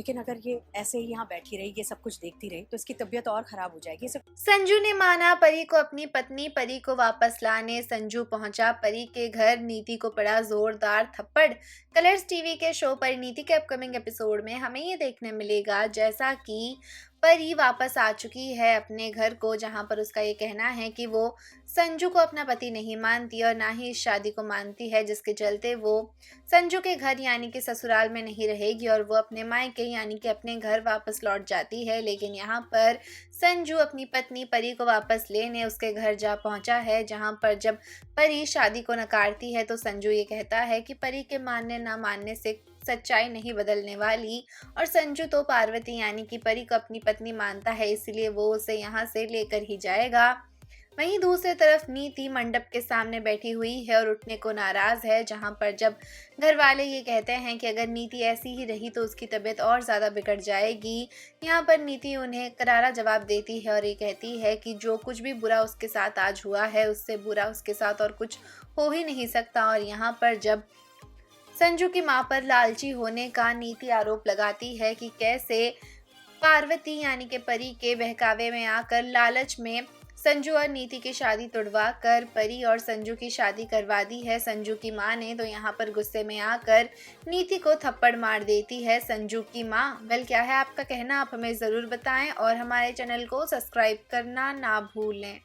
लेकिन अगर ये ऐसे ही यहाँ बैठी रही, ये सब कुछ देखती रही, तो इसकी तबीयत और खराब हो जाएगी। इसे संजू ने माना परी को अपनी पत्नी। परी को वापस लाने संजू पहुंचा परी के घर। नीति को पड़ा जोरदार थप्पड़। कलर्स टीवी के शो परिणीति के अपकमिंग एपिसोड में हमें ये देखने मिलेगा जैसा कि परी वापस आ चुकी है अपने घर को, जहां पर उसका ये कहना है कि वो संजू को अपना पति नहीं मानती और ना ही इस शादी को मानती है, जिसके चलते वो संजू के घर यानी कि ससुराल में नहीं रहेगी और वो अपने मायके यानी कि अपने घर वापस लौट जाती है। लेकिन यहाँ पर संजू अपनी पत्नी परी को वापस लेने उसके घर जा पहुंचा है, जहां पर जब परी शादी को नकारती है तो संजू ये कहता है कि परी के मानने ना मानने से सच्चाई नहीं बदलने वाली और संजू तो पार्वती यानी कि परी को अपनी पत्नी मानता है, इसलिए वो उसे यहाँ से लेकर ही जाएगा। वहीं दूसरी तरफ नीति मंडप के सामने बैठी हुई है और उठने को नाराज है, जहां पर जब घर वाले ये कहते हैं कि अगर नीति ऐसी ही रही तो उसकी तबीयत और ज़्यादा बिगड़ जाएगी। यहाँ पर नीति उन्हें करारा जवाब देती है और ये कहती है कि जो कुछ भी बुरा उसके साथ आज हुआ है उससे बुरा उसके साथ और कुछ हो ही नहीं सकता। और यहाँ पर जब संजू की मां पर लालची होने का नीति आरोप लगाती है कि कैसे पार्वती यानी कि परी के बहकावे में आकर लालच में संजू और नीति की शादी तुड़वा कर परी और संजू की शादी करवा दी है संजू की मां ने, तो यहाँ पर गुस्से में आकर नीति को थप्पड़ मार देती है संजू की मां। वेल, क्या है आपका कहना, आप हमें ज़रूर बताएं और हमारे चैनल को सब्सक्राइब करना ना भूलें।